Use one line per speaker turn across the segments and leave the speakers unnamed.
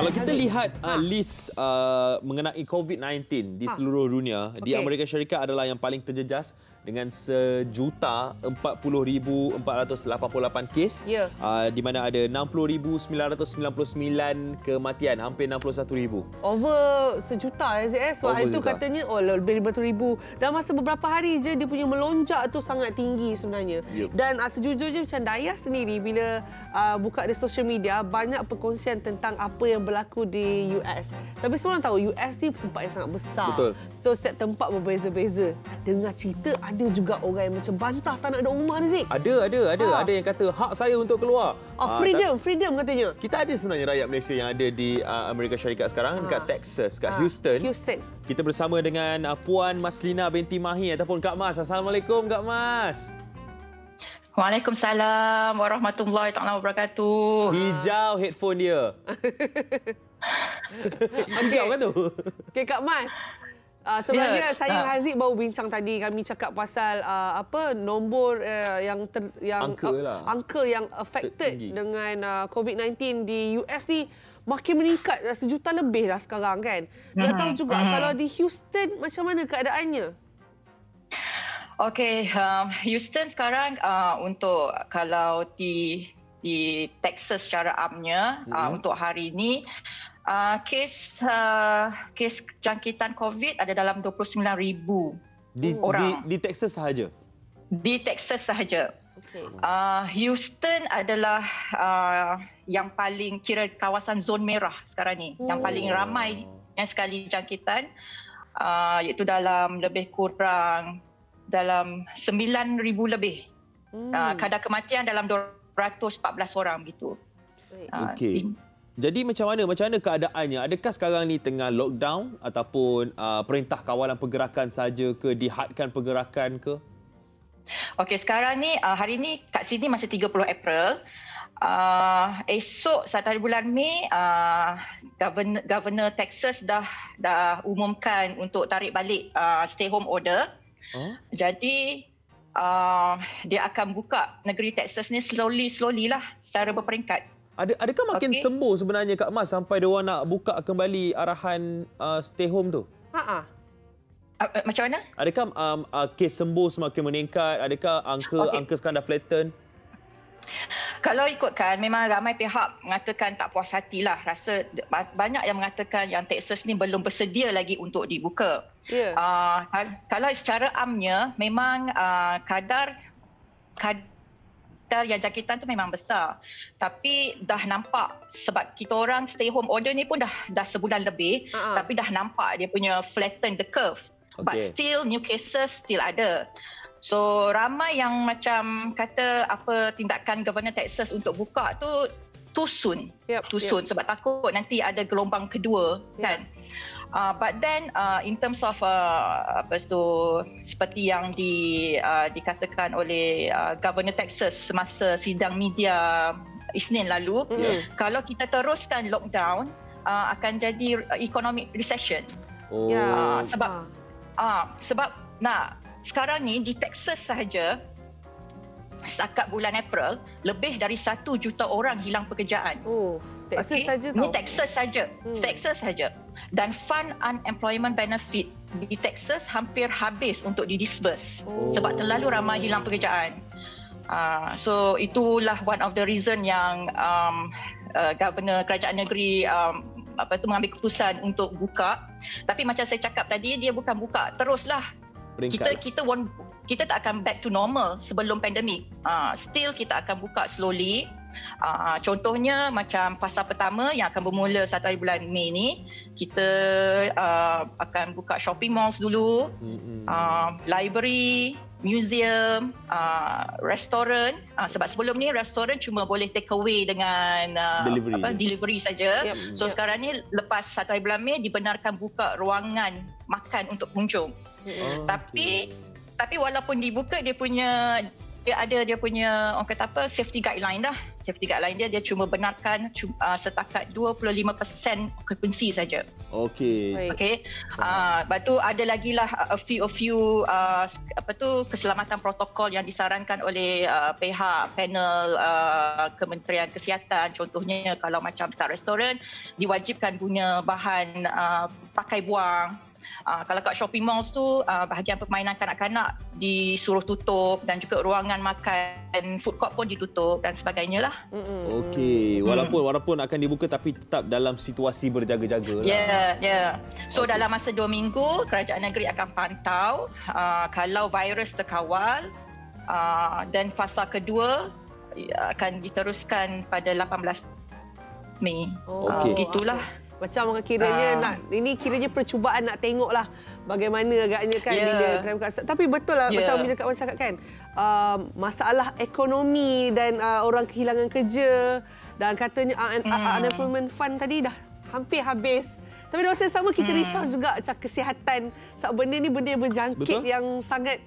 Kalau kita lihat list mengenai COVID-19 di seluruh dunia, di Amerika Syarikat adalah yang paling terjejas dengan 1,40,488 kes, di mana ada 60,999 kematian, hampir 61,000.
Over sejuta SZS. Sebab itu katanya lebih 50,000. Dan masa beberapa hari je dia punya melonjak tu sangat tinggi sebenarnya. Dan sejujurnya macam Dayah sendiri bila buka di social media, banyak perkongsian tentang apa yang berlaku di US. Tapi semua orang tahu US ni tempat yang sangat besar.
Betul.
So setiap tempat berbeza-beza. Dengar cerita ada juga orang yang macam bantah tak nak duduk rumah ni, Zik.
Ada yang kata hak saya untuk keluar.
Freedom katanya.
Kita ada sebenarnya rakyat Malaysia yang ada di Amerika Syarikat sekarang, dekat Texas, kat Houston. Kita bersama dengan Puan Maslina binti Mahi ataupun Kak Mas. Assalamualaikum Kak Mas.
Waalaikumsalam warahmatullahi taala wabarakatuh.
Hijau headphone dia. Hijau kan tu?
Okey Kak Mas. Sebenarnya saya dan Haziq baru bincang tadi, kami cakap pasal nombor angka yang affected dengan COVID-19 di US ni makin meningkat, sejuta lebih dah sekarang kan. Nak tahu juga kalau di Houston macam mana keadaannya?
Okey, Houston sekarang untuk kalau di Texas secara amnya untuk hari ini kes jangkitan COVID ada dalam 29,000 orang.
Di Texas sahaja?
Di Texas sahaja. Houston adalah yang paling kira kawasan zon merah sekarang ni. Yang paling ramai yang sekali jangkitan, iaitu dalam lebih kurang dalam 9,000 lebih. Kadar kematian dalam 214 orang begitu.
Okey. Jadi macam mana keadaannya? Adakah sekarang ni tengah lockdown ataupun perintah kawalan pergerakan saja ke, dihadkan pergerakan ke?
Okey, sekarang ni hari ni kat sini masih 30 April. Esok 1 hari bulan Mei, Governor Texas dah umumkan untuk tarik balik stay home order. Jadi dia akan buka negeri Texas ni slowly lah secara berperingkat.
Adakah makin sembuh sebenarnya Kak Mas sampai dia orang nak buka kembali arahan stay home tu?
Macam mana?
Adakah kes sembuh semakin meningkat? Adakah angka sekarang dah flatten?
Kalau ikutkan, memang ramai pihak mengatakan tak puas hatilah. Rasa banyak yang mengatakan yang Texas ni belum bersedia lagi untuk dibuka. Kalau secara amnya, memang kadar yang jangkitan tu memang besar. Tapi dah nampak sebab kita orang stay home order ni pun dah sebulan lebih. Tapi dah nampak dia punya flatten the curve. But still new cases still ada. So ramai yang macam kata apa tindakan Governor Texas untuk buka tu too soon. Sebab takut nanti ada gelombang kedua kan. But then in terms of seperti yang dikatakan oleh Governor Texas semasa sidang media Isnin lalu, kalau kita teruskan lockdown akan jadi economic recession. Sebab sekarang ni di Texas sahaja setakat bulan April lebih dari 1 juta orang hilang pekerjaan.
Texas saja tau.
Ni Texas saja. Texas saja. Dan fund unemployment benefit di Texas hampir habis untuk didisburse sebab terlalu ramai hilang pekerjaan. So itulah one of the reason yang Governor Kerajaan Negeri mengambil keputusan untuk buka. Tapi macam saya cakap tadi, dia bukan buka teruslah. Kita tak akan back to normal sebelum pandemik. Still kita akan buka slowly. Contohnya macam fasa pertama yang akan bermula 1 hari bulan Mei ni, kita akan buka shopping malls dulu, library, museum, restoran. Sebab sebelum ni restoran cuma boleh take away dengan delivery saja. So sekarang ni lepas 1 hari bulan Mei dibenarkan buka ruangan makan untuk pengunjung. Tapi walaupun dibuka, dia punya dia ada dia punya orang kata apa safety guideline dah. Safety guideline dia cuma benarkan setakat 25% occupancy saja.
Okey.
Okey. Lepas tu ada lagi lah a few keselamatan protokol yang disarankan oleh pihak panel Kementerian Kesihatan. Contohnya kalau macam dekat restoran diwajibkan guna bahan pakai buang. Kalau kat shopping malls tu bahagian permainan kanak-kanak disuruh tutup dan juga ruangan makan food court pun ditutup dan sebagainya lah.
Okey, walaupun akan dibuka tapi tetap dalam situasi berjaga-jaga lah.
Ya. So dalam masa 2 minggu kerajaan negeri akan pantau kalau virus terkawal dan fasa kedua akan diteruskan pada 18 Mei. Gitulah.
Macam kiranya ini kiranya percubaan nak tengoklah bagaimana agaknya kan bila crime kat start. Tapi betul lah macam bila Kak Wan cakap kan, masalah ekonomi dan orang kehilangan kerja dan katanya unemployment fund tadi dah hampir habis. Tapi di masa yang sama kita risau juga macam kesihatan. Sebab benda ni benda yang berjangkit yang sangat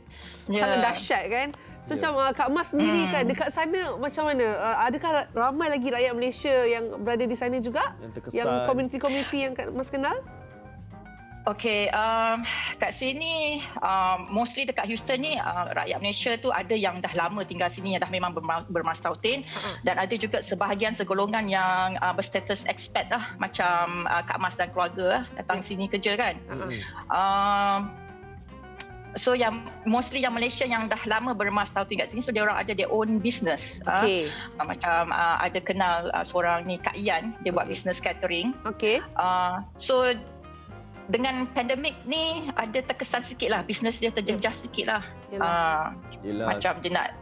dahsyat kan. So macam Kak Mas sendiri kan dekat sana macam mana? Adakah ramai lagi rakyat Malaysia yang berada di sana juga? Yang komuniti-komuniti yang Kak Mas kenal?
Okey, kat sini mostly dekat Houston ni rakyat Malaysia tu ada yang dah lama tinggal sini yang dah memang bermastautin dan ada juga sebahagian segolongan yang berstatus expat lah macam Kak Mas dan keluarga datang sini kerja kan. So yang mostly yang Malaysia yang dah lama bermastautin kat sini, so dia orang ada their own business. Macam ada kenal seorang ni Kak Ian, dia buat business catering. So dengan pandemik ni ada terkesan sikit lah, bisnes dia terjejas sikit lah. Macam dia nak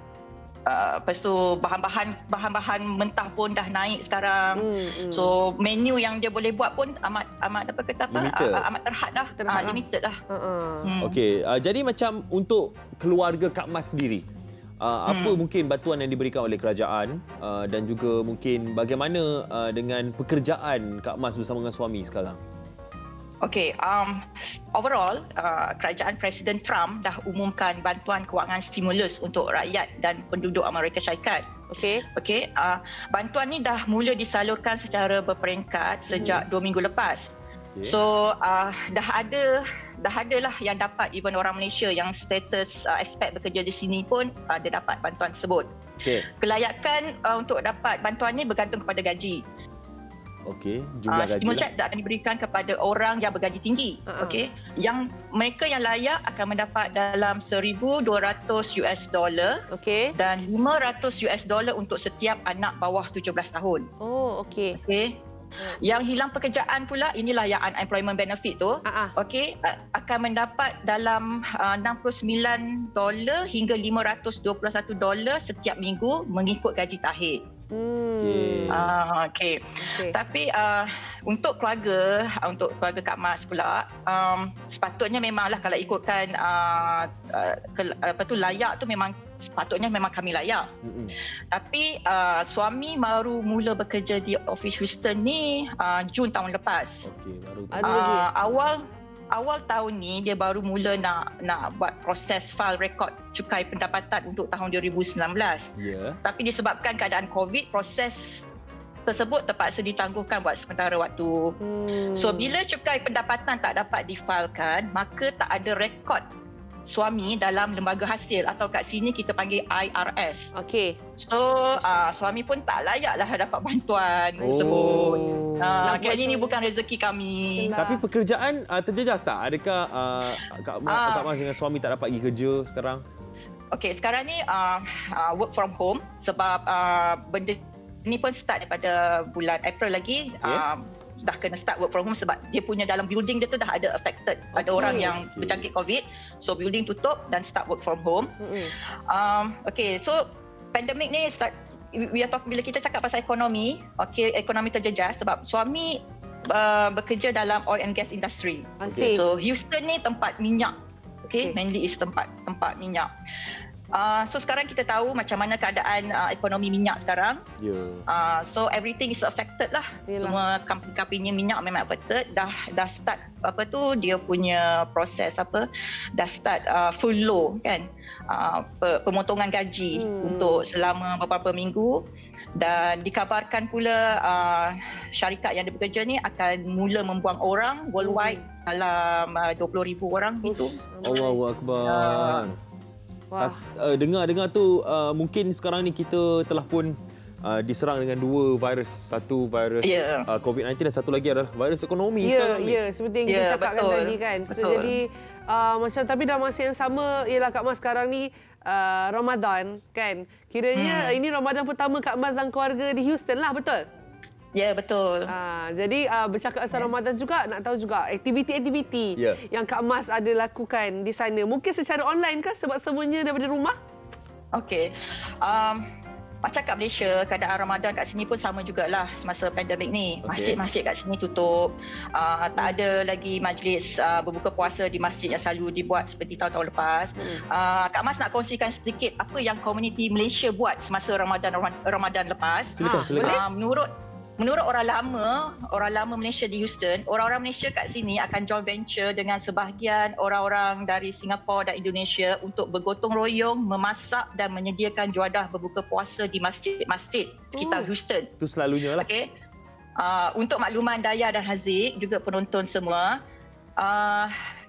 lepas tu bahan-bahan mentah pun dah naik sekarang. So menu yang dia boleh buat pun amat terhad dah. Limited lah.
Okey, jadi macam untuk keluarga Kak Mas sendiri, apa mungkin bantuan yang diberikan oleh kerajaan dan juga mungkin bagaimana dengan pekerjaan Kak Mas bersama dengan suami sekarang?
Okey, overall kerajaan Presiden Trump dah umumkan bantuan kewangan stimulus untuk rakyat dan penduduk Amerika Syarikat. Okey, bantuan ni dah mula disalurkan secara berperingkat sejak 2 minggu lepas. So dah ada lah yang dapat, even orang Malaysia yang status expat bekerja di sini pun ada dapat bantuan tersebut. Kelayakan untuk dapat bantuan ni bergantung kepada gaji. Jumlah gaji stimulus akan diberikan kepada orang yang bergaji tinggi. Yang mereka yang layak akan mendapat dalam $1,200 dan $500 untuk setiap anak bawah 17 tahun. Yang hilang pekerjaan pula, inilah yang unemployment benefit tu. Akan mendapat dalam $69 hingga $521 setiap minggu mengikut gaji tahun. Tapi untuk keluarga Kak Mas pula, sepatutnya memanglah kalau ikutkan layak tu memang sepatutnya memang kami layak. Tapi suami baru mula bekerja di Office Houston ni Jun tahun lepas. Awal tahun ni dia baru mula nak buat proses file rekod cukai pendapatan untuk tahun 2019. Tapi disebabkan keadaan COVID, proses tersebut terpaksa ditangguhkan buat sementara waktu. So bila cukai pendapatan tak dapat difailkan, maka tak ada rekod suami dalam lembaga hasil atau kat sini kita panggil IRS. So suami pun tak layaklah dapat bantuan tersebut. Kayaknya ini bukan rezeki kami.
Tapi pekerjaan terjejas tak? Adakah Kak Mas dengan suami tak dapat pergi kerja sekarang?
Sekarang ni work from home sebab benda ni pun start daripada bulan April lagi. Dah kena start work from home sebab dia punya dalam building dia tu dah ada affected. Ada orang yang berjangkit COVID. So building tutup dan start work from home. So pandemik ni start, bila kita cakap pasal ekonomi, ekonomi terjejas sebab suami bekerja dalam oil and gas industry. So Houston ni tempat minyak. Mainly is tempat minyak. So sekarang kita tahu macam mana keadaan ekonomi minyak sekarang. So everything is affected lah.
Yalah.
Semua company minyak memang affected. Dah start dia punya proses dah start full low kan. Pemotongan gaji untuk selama beberapa minggu, dan dikabarkan pula syarikat yang dia bekerja ni akan mula membuang orang worldwide dalam 20,000 orang gitu.
Allahu Akbar. Dengar tu mungkin sekarang ni kita telah pun diserang dengan dua virus. Satu virus COVID-19 dan satu lagi adalah virus ekonomi sekarang ni.
Ya, seperti yang kita cakapkan tadi kan. So jadi macam tapi dalam masa yang sama ialah Kak Mas sekarang ni Ramadan kan. Kiranya ini Ramadan pertama Kak Mas dan keluarga di Houston lah, betul?
Ya, betul.
Jadi bercakap pasal Ramadan juga, nak tahu juga aktiviti-aktiviti yang Kak Mas ada lakukan di sana. Mungkin secara online ke sebab semuanya daripada rumah?
Okey. Macam kat Malaysia, keadaan Ramadan kat sini pun sama jugalah semasa pandemik ni. Masjid-masjid kat sini tutup. Tak ada lagi majlis berbuka puasa di masjid yang selalu dibuat seperti tahun-tahun lepas. Kak Mas nak kongsikan sedikit apa yang komuniti Malaysia buat semasa Ramadan lepas.
Silakan.
Menurut orang lama Malaysia di Houston, orang-orang Malaysia kat sini akan joint venture dengan sebahagian orang-orang dari Singapura dan Indonesia untuk bergotong royong memasak dan menyediakan juadah berbuka puasa di masjid-masjid sekitar Houston.
Itu selalunya lah.
Okey. Untuk makluman Daya dan Haziq, juga penonton semua,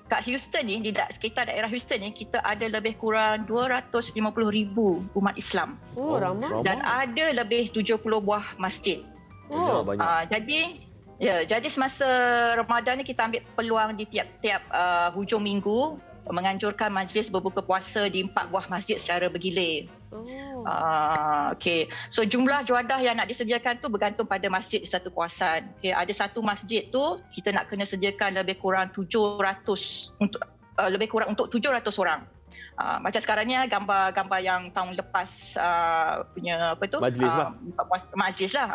kat Houston ni, di sekitar daerah Houston ni, kita ada lebih kurang 250,000 umat Islam.
Ramai.
Dan ada lebih 70 buah masjid.
Banyak.
Jadi semasa Ramadan ni kita ambil peluang di tiap-tiap hujung minggu menganjurkan majlis berbuka puasa di 4 buah masjid secara bergilir. Okey. So jumlah juadah yang nak disediakan tu bergantung pada masjid di satu kawasan. Okey, ada satu masjid tu kita nak kena sediakan lebih kurang 700 untuk 700 orang. Macam sekarang ni gambar yang tahun lepas punya majlis lah.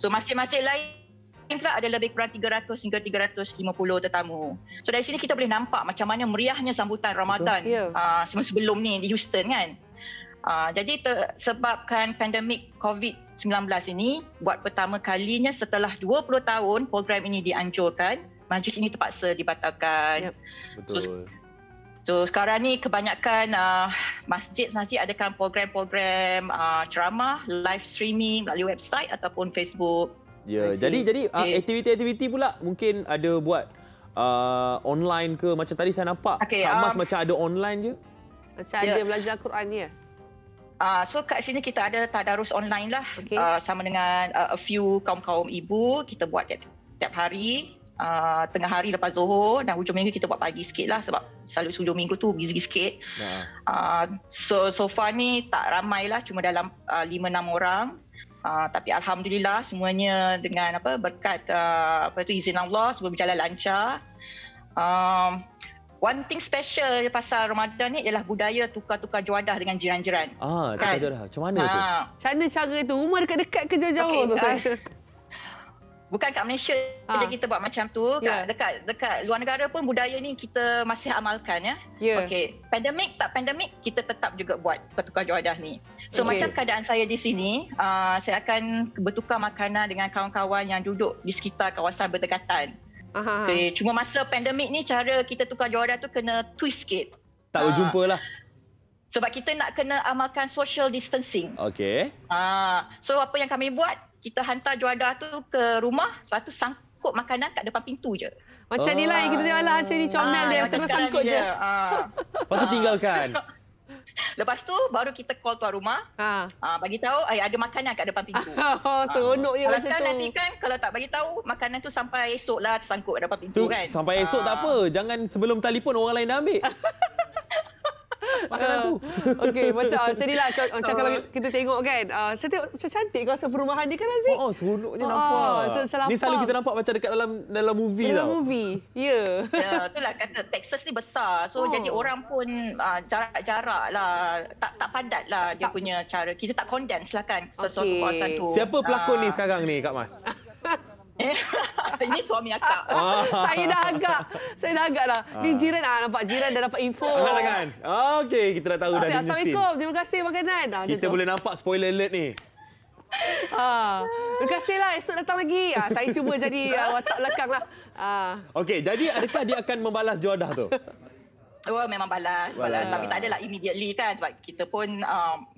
So masjid-masjid lain pula ada lebih kurang 300 hingga 350 tetamu. So dari sini kita boleh nampak macam mana meriahnya sambutan Ramadan sebelum ni di Houston kan. Jadi sebabkan pandemik COVID-19 ini, buat pertama kalinya setelah 20 tahun program ini dianjurkan, majlis ini terpaksa dibatalkan.
Betul.
So sekarang ni kebanyakan masjid-masjid adakan program-program ceramah, live streaming melalui website ataupun Facebook.
Jadi aktiviti-aktiviti pula mungkin ada buat online ke, macam tadi saya nampak Kak Mas macam ada online je.
Macam ada belajar Quran ya.
So kat sini kita ada tadarus online lah, sama dengan a few kaum-kaum ibu. Kita buat tiap hari. Tengah hari lepas Zuhur, dan hujung minggu kita buat pagi sikit lah sebab selalu hujung minggu tu busy sikit. So far ni tak ramai lah, cuma dalam 5-6 orang. Tapi Alhamdulillah semuanya dengan berkat izin Allah semua berjalan lancar. One thing special pasal Ramadan ni ialah budaya tukar-tukar juadah dengan jiran-jiran.
Tukar juadah. Macam mana tu?
Macam mana cara tu? Rumah dekat-dekat ke jauh-jauh tu?
Bukan kat Malaysia je kita buat macam tu. Dekat luar negara pun budaya ni kita masih amalkan ya. Okey, pandemik kita tetap juga buat tukar juadah ni. So macam keadaan saya di sini, saya akan bertukar makanan dengan kawan-kawan yang duduk di sekitar kawasan berdekatan. Okay, cuma masa pandemik ni cara kita tukar juadah tu kena twist sikit.
Tak berjumpa lah.
Sebab kita nak kena amalkan social distancing.
Okey.
So apa yang kami buat, kita hantar juadah tu ke rumah, lepas tu sangkut makanan kat depan pintu je.
Macam ni lah yang kita tengok lah, macam ni comel dia, terus sangkut je.
Lepas tu tinggalkan.
Lepas tu baru kita call tuan rumah, bagi tahu ada makanan kat depan pintu.
Seronok je macam tu.
Kalau nanti kan, kalau tak bagi tahu, makanan tu sampai esok lah tersangkut kat depan pintu kan.
Sampai esok tak apa, jangan sebelum telefon orang lain dah ambil. Makanan tu.
Okey, macam ni lah. Macam kalau kita tengok kan, saya tengok macam cantik kawasan perumahan ni kan, Aziz?
Seronoknya nampak. Ni selalu kita nampak macam dekat dalam movie tau.
Dalam movie, ya.
Itulah kata Texas ni besar. So jadi orang pun jarak-jarak lah. Tak padat lah dia punya cara. Kita tak condense lah kan sesuatu kawasan tu.
Siapa pelakon ni sekarang ni, Kak Mas?
Ini suami akak.
Saya dah agak lah. Ni jiran nampak jiran dah dapat info.
Angkat tangan. Okey, kita dah tahu dah di mesin.
Assalamualaikum. Terima kasih makanan.
Kita boleh nampak spoiler alert ni.
Terima kasihlah. Esok datang lagi. Saya cuba jadi watak belakang lah.
Okey, jadi adakah dia akan membalas juadah tu?
Oh, memang balas. Tapi tak adalah immediately kan. Sebab kita pun,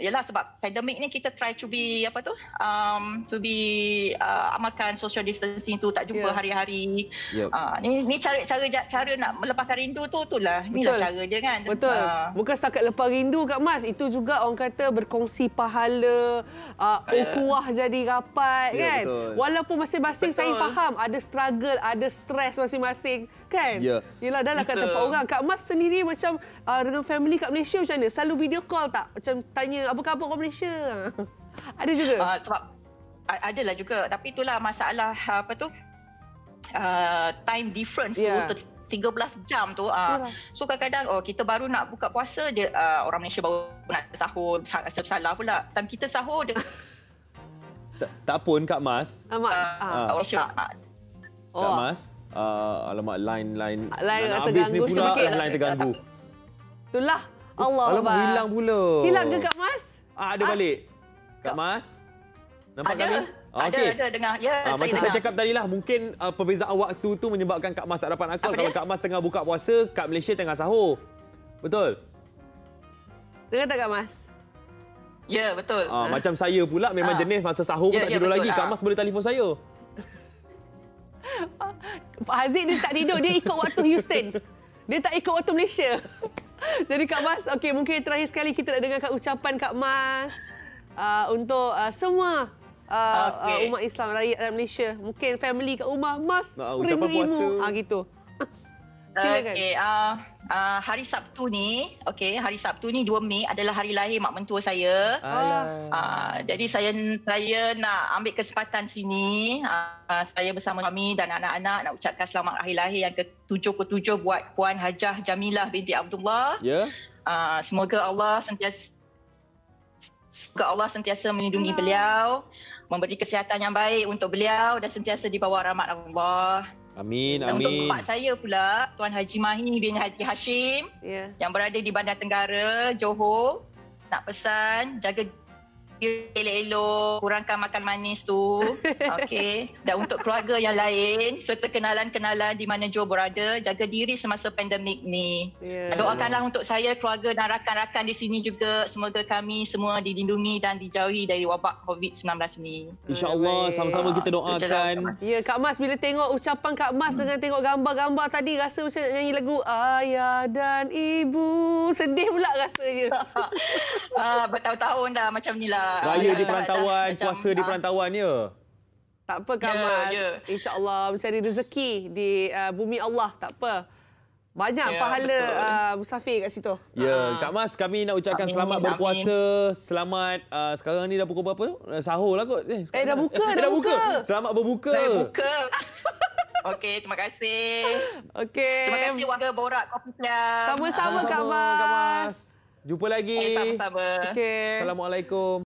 yalah sebab pandemik ni kita try to be, amalkan social distancing tu, tak jumpa hari-hari. Yep. Ni cara nak melepaskan rindu tu, itulah. Inilah cara dia kan.
Betul. Bukan setakat lepas rindu Kak Mas. Itu juga orang kata berkongsi pahala, ukhuwah jadi rapat kan. Betul. Walaupun masing-masing saya faham ada struggle, ada stres masing-masing kan. Yelah, dah lah kat tempat orang. Kak Mas sendiri macam dengan family kat Malaysia macam mana? Selalu video call tak? Macam tanya apa khabar orang Malaysia? Ada juga?
Sebab adalah juga. Tapi itulah masalah time difference tu. 13 jam tu. So kadang-kadang kita baru nak buka puasa, dia orang Malaysia baru nak sahur. Salah pula. Time kita sahur dia...
Tak pun Kak Mas.
Orang Malaysia.
Kak Mas. Alamak, line
habis ni pula
line terganggu.
Itulah. Allah
Alamak, hilang pula.
Hilang ke Kak Mas?
Ada balik. Kak Mas? Nampak
ada.
kami?
Ada dengar. Ya,
macam saya cakap tadi lah, mungkin perbezaan waktu tu menyebabkan Kak Mas tak dapat nak call. Kalau Kak Mas tengah buka puasa, kat Malaysia tengah sahur. Betul?
Dengar tak Kak Mas?
Ya, betul.
Macam saya pula memang jenis masa sahur pun tak tidur lagi. Kak Mas boleh telefon saya.
Haziq dia tak tidur, dia ikut waktu Houston. Dia tak ikut waktu Malaysia. Jadi Kak Mas, okey, mungkin terakhir sekali kita nak dengarkan ucapan Kak Mas untuk semua umat Islam rakyat Malaysia. Mungkin family kat rumah, Mas,
ucapan puasa.
Gitu. Silakan.
Okey, hari Sabtu ni, hari Sabtu ni 2 Mei adalah hari lahir mak mentua saya. Jadi saya nak ambil kesempatan sini, saya bersama suami dan anak-anak nak ucapkan selamat hari lahir yang ke-77 buat Puan Hajah Jamilah binti Abdullah. Semoga Allah sentiasa melindungi beliau, memberi kesihatan yang baik untuk beliau dan sentiasa di bawah rahmat Allah.
Amin, amin.
Untuk bapak saya pula, Tuan Haji Mahi bin Haji Hashim yang berada di Bandar Tenggara, Johor, nak pesan jaga diri elok-elok, kurangkan makan manis tu. Okey. Dan untuk keluarga yang lain serta kenalan-kenalan di mana Johor berada, jaga diri semasa pandemik ni. Doakanlah untuk saya, keluarga dan rakan-rakan di sini juga, semoga kami semua dilindungi dan dijauhi dari wabak COVID-19 ni.
InsyaAllah, sama-sama kita doakan.
Ya, Kak Mas, bila tengok ucapan Kak Mas dengan tengok gambar-gambar tadi, rasa macam nak nyanyi lagu Ayah dan Ibu. Sedih pula rasanya.
Bertahun-tahun dah macam ni lah.
Raya di perantauan, puasa di perantauan, ya?
Tak apa Kak Mas. InsyaAllah mencari rezeki di bumi Allah. Tak apa. Banyak pahala musafir kat situ.
Ya, Kak Mas, kami nak ucapkan selamat berpuasa. Selamat, sekarang ni dah pukul berapa tu? Sahur lah kot.
Dah buka.
Selamat berbuka.
Okey, terima kasih.
Okey.
Terima kasih warga Borak Kopi Siam.
Sama-sama Kak Mas.
Jumpa lagi.
Sama-sama.
Okey.
Assalamualaikum.